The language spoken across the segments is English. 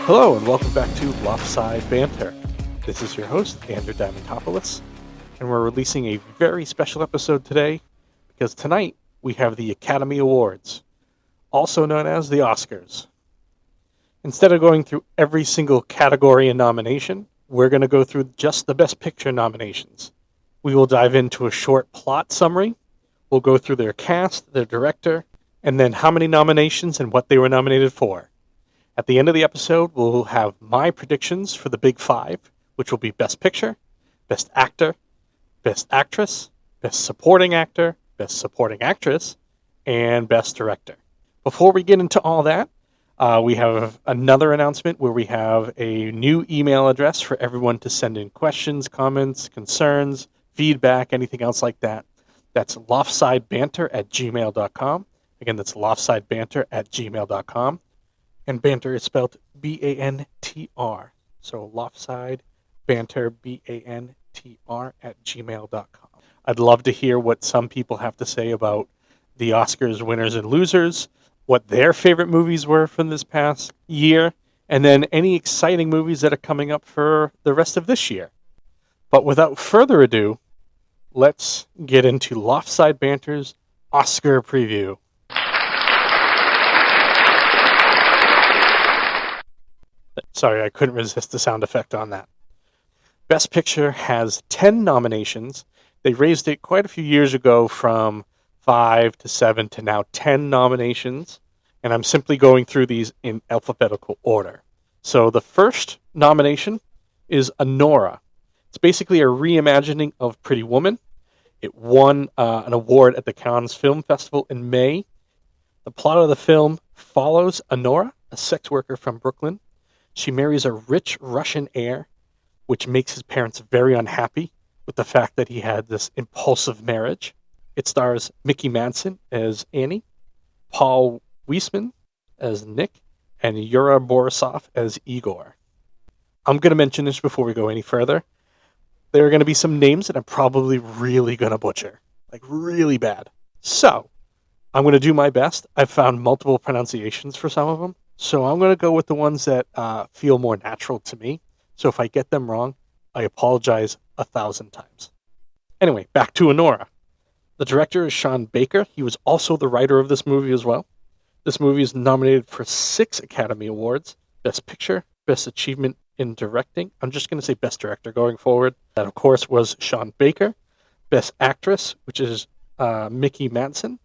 Hello and welcome back to Loftside Bantr. This is your host, Andrew Diamantopoulos, and we're releasing a very special episode today because tonight we have the Academy Awards, also known as the Oscars. Instead of going through every single category and nomination, we're going to go through just the Best Picture nominations. We will dive into a short plot summary, we'll go through their cast, their director, and then how many nominations and what they were nominated for. At the end of the episode, we'll have my predictions for the Big Five, which will be Best Picture, Best Actor, Best Actress, Best Supporting Actor, Best Supporting Actress, and Best Director. Before we get into all that, we have another announcement where we have a new email address for everyone to send in questions, comments, concerns, feedback, anything else like that. That's loftsidebanter@gmail.com. Again, that's loftsidebanter@gmail.com. And banter is spelled B-A-N-T-R. So Loftside Bantr, B-A-N-T-R @gmail.com. I'd love to hear what some people have to say about the Oscars winners and losers, what their favorite movies were from this past year, and then any exciting movies that are coming up for the rest of this year. But without further ado, let's get into Loftside Banter's Oscar preview. Sorry, I couldn't resist the sound effect on that. Best Picture has 10 nominations. They raised it quite a few years ago from 5 to 7 to now 10 nominations. And I'm simply going through these in alphabetical order. So the first nomination is Anora. It's basically a reimagining of Pretty Woman. It won an award at the Cannes Film Festival in May. The plot of the film follows Anora, a sex worker from Brooklyn. She marries a rich Russian heir, which makes his parents very unhappy with the fact that he had this impulsive marriage. It stars Mickey Madsen as Annie, Paul Weisman as Nick, and Yura Borisov as Igor. I'm going to mention this before we go any further. There are going to be some names that I'm probably really going to butcher, like really bad. So, I'm going to do my best. I've found multiple pronunciations for some of them. So I'm going to go with the ones that feel more natural to me. So if I get them wrong, I apologize 1,000 times. Anyway, back to Anora. The director is Sean Baker. He was also the writer of this movie as well. This movie is nominated for 6 Academy Awards. Best Picture, Best Achievement in Directing. I'm just going to say Best Director going forward. That, of course, was Sean Baker. Best Actress, which is Mickey Madsen.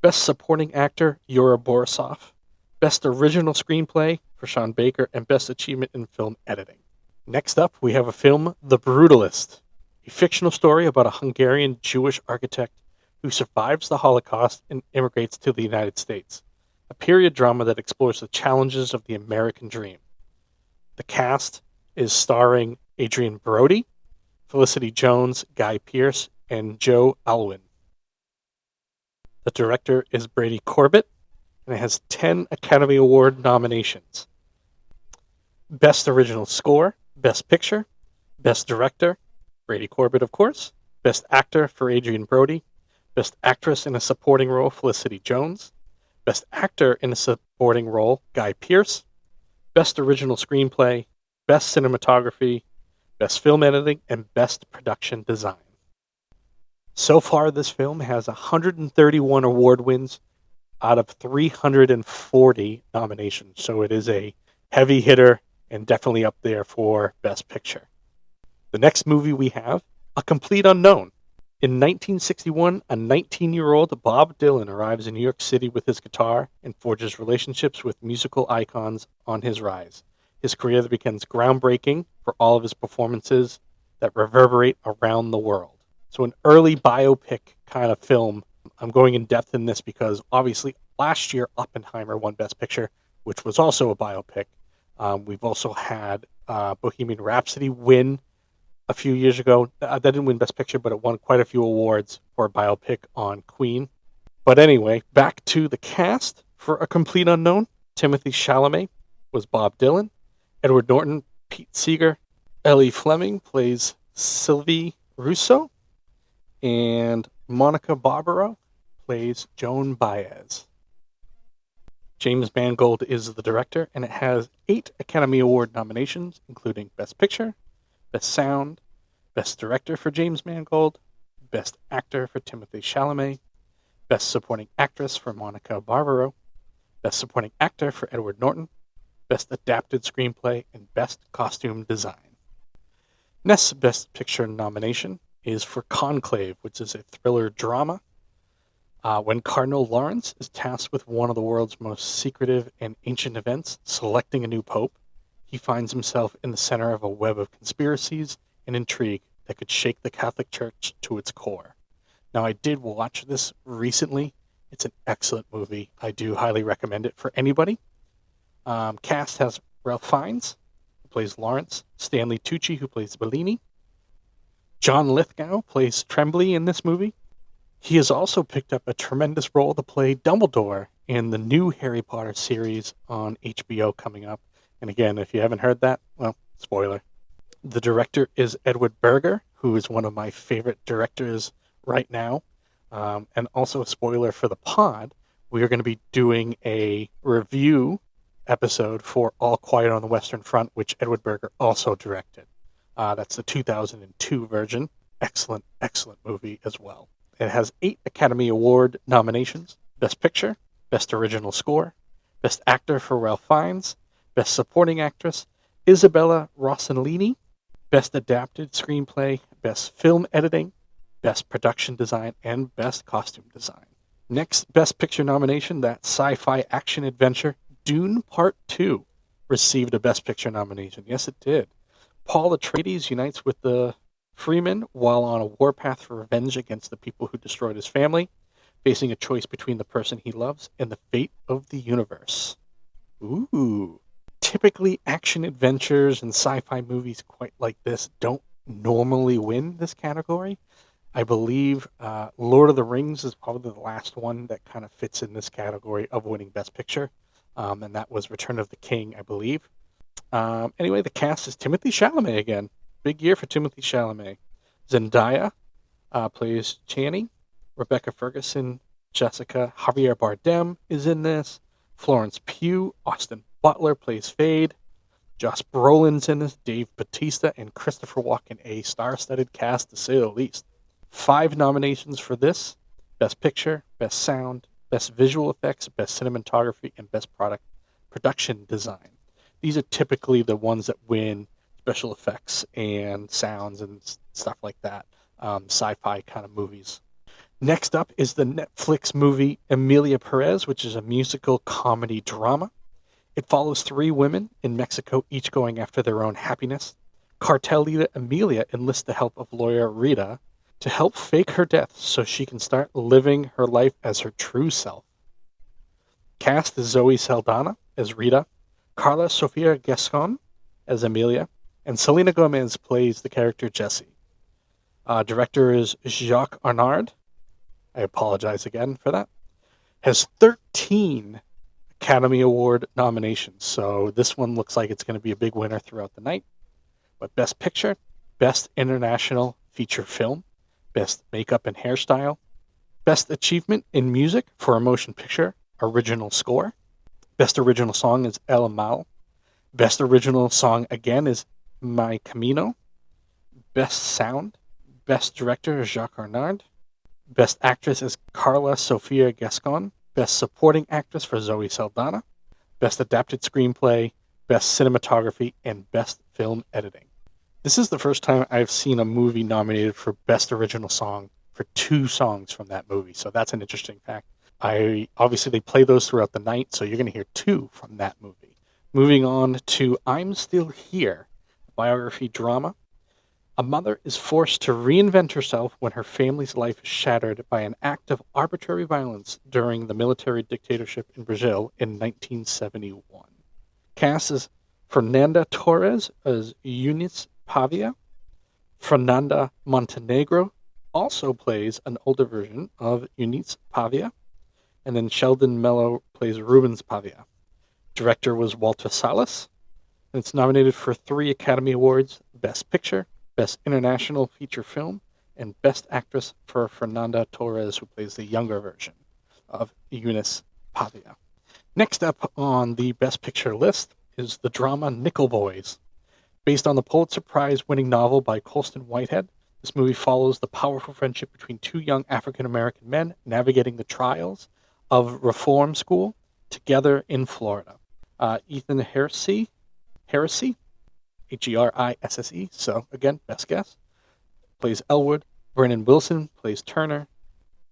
Best Supporting Actor, Yura Borisov. Best Original Screenplay for Sean Baker, and Best Achievement in Film Editing. Next up, we have a film, The Brutalist, a fictional story about a Hungarian Jewish architect who survives the Holocaust and immigrates to the United States, a period drama that explores the challenges of the American dream. The cast is starring Adrian Brody, Felicity Jones, Guy Pearce, and Joe Alwyn. The director is Brady Corbett, and it has 10 Academy Award nominations. Best Original Score, Best Picture, Best Director, Brady Corbett, of course, Best Actor for Adrian Brody, Best Actress in a Supporting Role, Felicity Jones, Best Actor in a Supporting Role, Guy Pearce, Best Original Screenplay, Best Cinematography, Best Film Editing, and Best Production Design. So far, this film has 131 award wins out of 340 nominations. So it is a heavy hitter and definitely up there for Best Picture. The next movie we have, A Complete Unknown. In 1961, a 19-year-old Bob Dylan arrives in New York City with his guitar and forges relationships with musical icons on his rise. His career becomes groundbreaking for all of his performances that reverberate around the world. So an early biopic kind of film. I'm going in depth in this because obviously last year Oppenheimer won Best Picture, which was also a biopic. We've also had Bohemian Rhapsody win a few years ago. That didn't win Best Picture, but it won quite a few awards for a biopic on Queen. But anyway, back to the cast for A Complete Unknown. Timothy Chalamet was Bob Dylan. Edward Norton, Pete Seeger. Ellie Fleming plays Sylvie Russo. And Monica Barbaro plays Joan Baez. James Mangold is the director, and it has 8 Academy Award nominations, including Best Picture, Best Sound, Best Director for James Mangold, Best Actor for Timothée Chalamet, Best Supporting Actress for Monica Barbaro, Best Supporting Actor for Edward Norton, Best Adapted Screenplay, and Best Costume Design. Next Best Picture nomination is for Conclave, which is a thriller drama. When Cardinal Lawrence is tasked with one of the world's most secretive and ancient events, selecting a new pope, he finds himself in the center of a web of conspiracies and intrigue that could shake the Catholic Church to its core. Now, I did watch this recently. It's an excellent movie. I do highly recommend it for anybody. Cast has Ralph Fiennes, who plays Lawrence, Stanley Tucci, who plays Bellini. John Lithgow plays Tremblay in this movie. He has also picked up a tremendous role to play Dumbledore in the new Harry Potter series on HBO coming up. And again, if you haven't heard that, well, spoiler. The director is Edward Berger, who is one of my favorite directors right now. And also a spoiler for the pod, we are going to be doing a review episode for All Quiet on the Western Front, which Edward Berger also directed. That's the 2002 version. Excellent, excellent movie as well. It has 8 Academy Award nominations: Best Picture, Best Original Score, Best Actor for Ralph Fiennes, Best Supporting Actress, Isabella Rossellini, Best Adapted Screenplay, Best Film Editing, Best Production Design, and Best Costume Design. Next Best Picture nomination, that sci-fi action adventure, Dune Part 2, received a Best Picture nomination. Yes, it did. Paul Atreides unites with the Freeman while on a warpath for revenge against the people who destroyed his family, facing a choice between the person he loves and the fate of the universe. Ooh. Typically, action adventures and sci-fi movies quite like this don't normally win this category. I believe Lord of the Rings is probably the last one that kind of fits in this category of winning Best Picture, and that was Return of the King, I believe. Anyway, the cast is Timothée Chalamet again. Big year for Timothée Chalamet. Zendaya plays Chani. Rebecca Ferguson, Jessica. Javier Bardem is in this. Florence Pugh. Austin Butler plays Fade. Josh Brolin's in this. Dave Bautista and Christopher Walken. A star-studded cast, to say the least. 5 nominations for this: Best Picture, Best Sound, Best Visual Effects, Best Cinematography, and Best Production Design. These are typically the ones that win special effects and sounds and stuff like that, sci-fi kind of movies. Next up is the Netflix movie Emilia Perez, which is a musical comedy drama. It follows 3 women in Mexico, each going after their own happiness. Cartel leader Emilia enlists the help of lawyer Rita to help fake her death so she can start living her life as her true self. Cast is Zoe Saldana as Rita, Carla Sofia Gascon as Emilia, and Selena Gomez plays the character Jessie. Director is Jacques Arnaud. I apologize again for that. Has 13 Academy Award nominations, so this one looks like it's going to be a big winner throughout the night. But Best Picture, Best International Feature Film, Best Makeup and Hairstyle, Best Achievement in Music for a Motion Picture Original Score. Best Original Song is El Mal. Best Original Song again is My Camino. Best Sound, Best Director is Jacques Arnaud. Best Actress is Carla Sofia Gascon. Best Supporting Actress for Zoe Saldana. Best Adapted Screenplay, Best Cinematography, and Best Film Editing. This is the first time I've seen a movie nominated for Best Original Song for 2 songs from that movie, so that's an interesting fact. Obviously, they play those throughout the night, so you're going to hear 2 from that movie. Moving on to I'm Still Here, a biography drama. A mother is forced to reinvent herself when her family's life is shattered by an act of arbitrary violence during the military dictatorship in Brazil in 1971. Cast is Fernanda Torres as Eunice Pavia. Fernanda Montenegro also plays an older version of Eunice Pavia. And then Sheldon Mello plays Rubens Pavia. Director was Walter Salles. And it's nominated for 3 Academy Awards: Best Picture, Best International Feature Film, and Best Actress for Fernanda Torres, who plays the younger version of Eunice Pavia. Next up on the Best Picture list is the drama Nickel Boys. Based on the Pulitzer Prize-winning novel by Colston Whitehead, this movie follows the powerful friendship between two young African-American men navigating the trials of reform school together in Florida. Ethan Hersey, Herisse, so again, best guess, plays Elwood. Brennan Wilson plays Turner,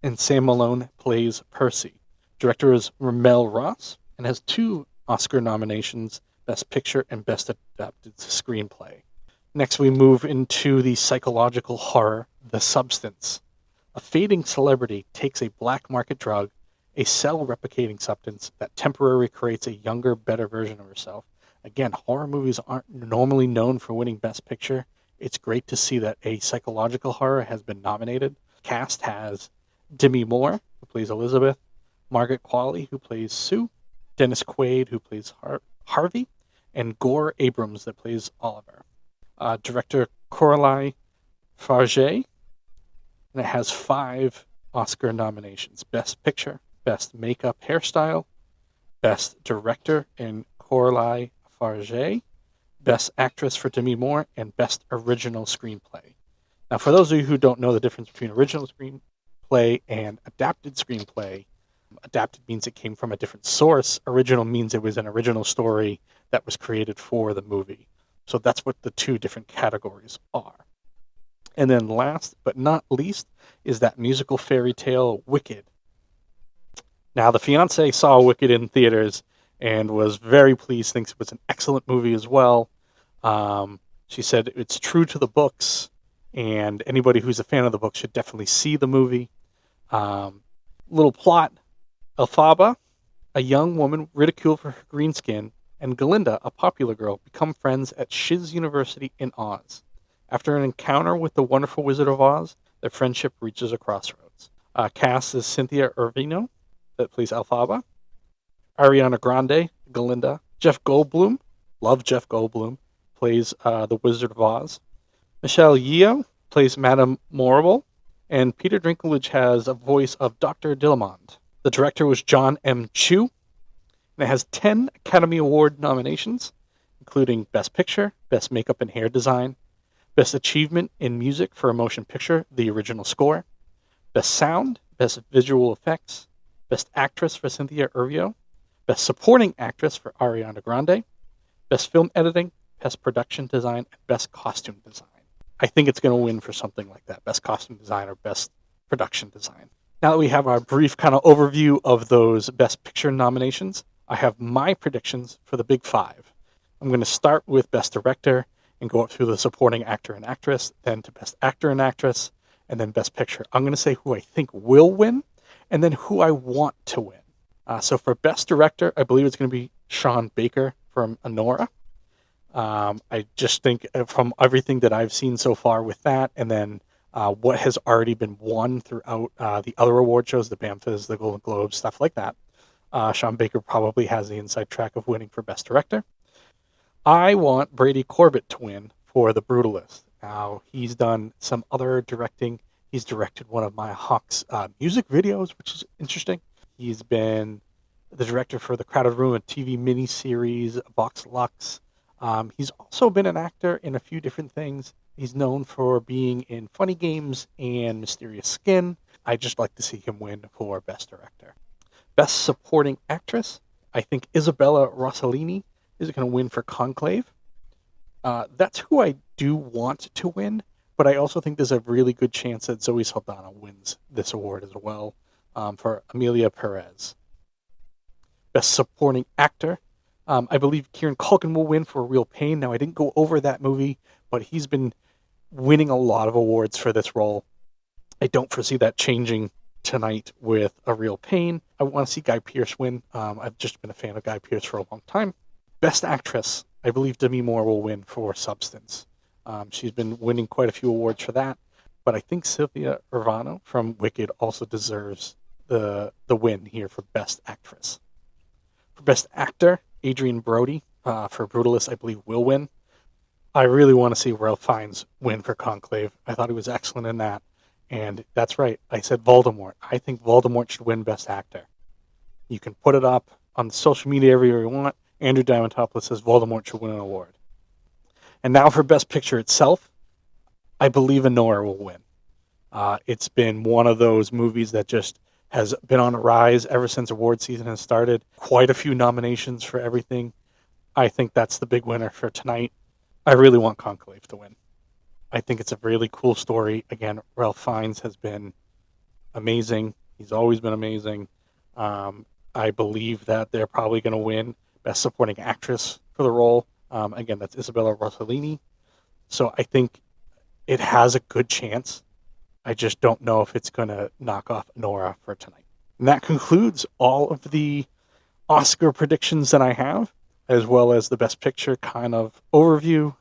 and Sam Malone plays Percy. Director is Ramel Ross and has 2 Oscar nominations, Best Picture and Best Adapted Screenplay. Next, we move into the psychological horror, The Substance. A fading celebrity takes a black market drug, a cell-replicating substance that temporarily creates a younger, better version of herself. Again, horror movies aren't normally known for winning Best Picture. It's great to see that a psychological horror has been nominated. Cast has Demi Moore, who plays Elizabeth, Margaret Qualley, who plays Sue, Dennis Quaid, who plays Harvey, and Gore Abrams, that plays Oliver. Director Coralie Farge, and it has 5 Oscar nominations. Best Picture, Best Makeup Hairstyle, Best Director in Coralie Farge, Best Actress for Demi Moore, and Best Original Screenplay. Now, for those of you who don't know the difference between original screenplay and adapted screenplay, adapted means it came from a different source. Original means it was an original story that was created for the movie. So that's what the 2 different categories are. And then last but not least is that musical fairy tale Wicked. Now, the fiance saw Wicked in theaters and was very pleased, thinks it was an excellent movie as well. She said it's true to the books, and anybody who's a fan of the book should definitely see the movie. Little plot: Elphaba, a young woman ridiculed for her green skin, and Glinda, a popular girl, become friends at Shiz University in Oz. After an encounter with the wonderful Wizard of Oz, their friendship reaches a crossroads. Cast is Cynthia Erivo, that plays Elphaba, Ariana Grande, Glinda, Jeff Goldblum, love Jeff Goldblum, plays the Wizard of Oz, Michelle Yeoh plays Madame Morrible, and Peter Dinklage has a voice of Dr. Dillamond. The director was John M. Chu, and it has 10 Academy Award nominations, including Best Picture, Best Makeup and Hair Design, Best Achievement in Music for a Motion Picture, the original score, Best Sound, Best Visual Effects, Best Actress for Cynthia Erivo, Best Supporting Actress for Ariana Grande, Best Film Editing, Best Production Design, and Best Costume Design. I think it's going to win for something like that, Best Costume Design or Best Production Design. Now that we have our brief kind of overview of those Best Picture nominations, I have my predictions for the Big 5. I'm going to start with Best Director and go up through the Supporting Actor and Actress, then to Best Actor and Actress, and then Best Picture. I'm going to say who I think will win, and then who I want to win. So for Best Director, I believe it's going to be Sean Baker from Anora. I just think from everything that I've seen so far with that, and then what has already been won throughout the other award shows, the BAFTAs, the Golden Globes, stuff like that, Sean Baker probably has the inside track of winning for Best Director. I want Brady Corbett to win for The Brutalist. Now, he's done some other directing. He's directed one of Maya Hawke's music videos, which is interesting. He's been the director for The Crowded Room, a TV miniseries, Vox Lux. He's also been an actor in a few different things. He's known for being in Funny Games and Mysterious Skin. I just like to see him win for Best Director. Best Supporting Actress, I think Isabella Rossellini is going to win for Conclave. That's who I do want to win, but I also think there's a really good chance that Zoe Saldana wins this award as well for Amelia Perez. Best Supporting Actor, I believe Kieran Culkin will win for Real Pain. Now, I didn't go over that movie, but he's been winning a lot of awards for this role. I don't foresee that changing tonight with A Real Pain. I want to see Guy Pearce win. I've just been a fan of Guy Pearce for a long time. Best Actress, I believe Demi Moore will win for Substance. She's been winning quite a few awards for that, but I think Sylvia Urvano from Wicked also deserves the win here for Best Actress. For Best Actor, Adrian Brody for Brutalist, I believe, will win. I really want to see Ralph Fiennes win for Conclave. I thought he was excellent in that. And that's right, I said Voldemort. I think Voldemort should win Best Actor. You can put it up on social media everywhere you want. Andrew Diamantopoulos says Voldemort should win an award. And now for Best Picture itself, I believe Anora will win. It's been one of those movies that just has been on a rise ever since award season has started. Quite a few nominations for everything. I think that's the big winner for tonight. I really want Conclave to win. I think it's a really cool story. Again, Ralph Fiennes has been amazing. He's always been amazing. I believe that they're probably going to win Best Supporting Actress for the role. Again, that's Isabella Rossellini. So I think it has a good chance. I just don't know if it's going to knock off Nora for tonight. And that concludes all of the Oscar predictions that I have, as well as the Best Picture kind of overview.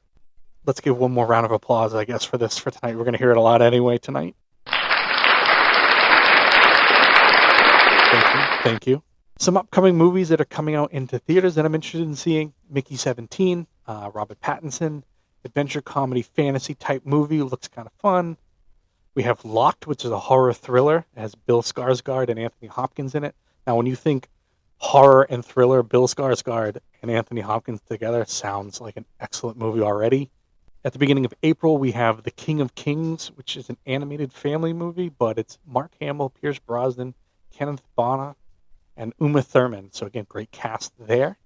Let's give one more round of applause, I guess, for this for tonight. We're going to hear it a lot anyway tonight. Thank you. Some upcoming movies that are coming out into theaters that I'm interested in seeing. Mickey 17, Robert Pattinson, adventure comedy fantasy type movie. Looks kind of fun. We have Locked, which is a horror thriller. It has Bill Skarsgård and Anthony Hopkins in it. Now, when you think horror and thriller, Bill Skarsgård and Anthony Hopkins together sounds like an excellent movie already. At the beginning of April, we have The King of Kings, which is an animated family movie, but it's Mark Hamill, Pierce Brosnan, Kenneth Branagh, and Uma Thurman. So again, great cast there.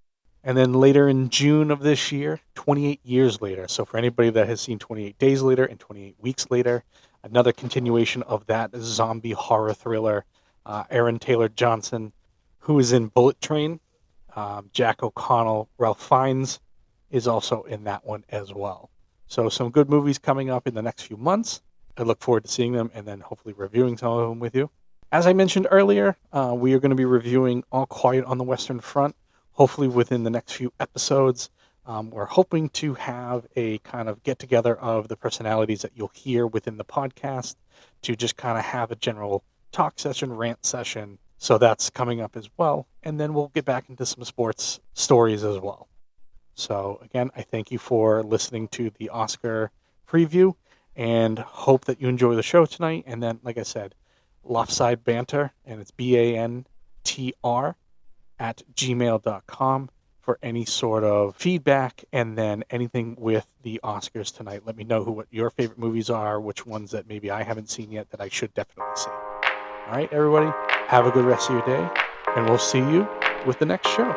And then later in June of this year, 28 Years Later. So for anybody that has seen 28 Days Later and 28 Weeks Later, another continuation of that zombie horror thriller. Aaron Taylor Johnson, who is in Bullet Train. Jack O'Connell, Ralph Fiennes is also in that one as well. So some good movies coming up in the next few months. I look forward to seeing them and then hopefully reviewing some of them with you. As I mentioned earlier, we are going to be reviewing All Quiet on the Western Front, hopefully within the next few episodes. We're hoping to have a kind of get-together of the personalities that you'll hear within the podcast to just kind of have a general talk session, rant session. So that's coming up as well. And then we'll get back into some sports stories as well. So again, I thank you for listening to the Oscar preview and hope that you enjoy the show tonight. And then, like I said, Loftside Bantr, and it's BANTR @gmail.com for any sort of feedback, and then anything with the Oscars tonight. Let me know what your favorite movies are, which ones that maybe I haven't seen yet that I should definitely see. All right, everybody, have a good rest of your day, and we'll see you with the next show.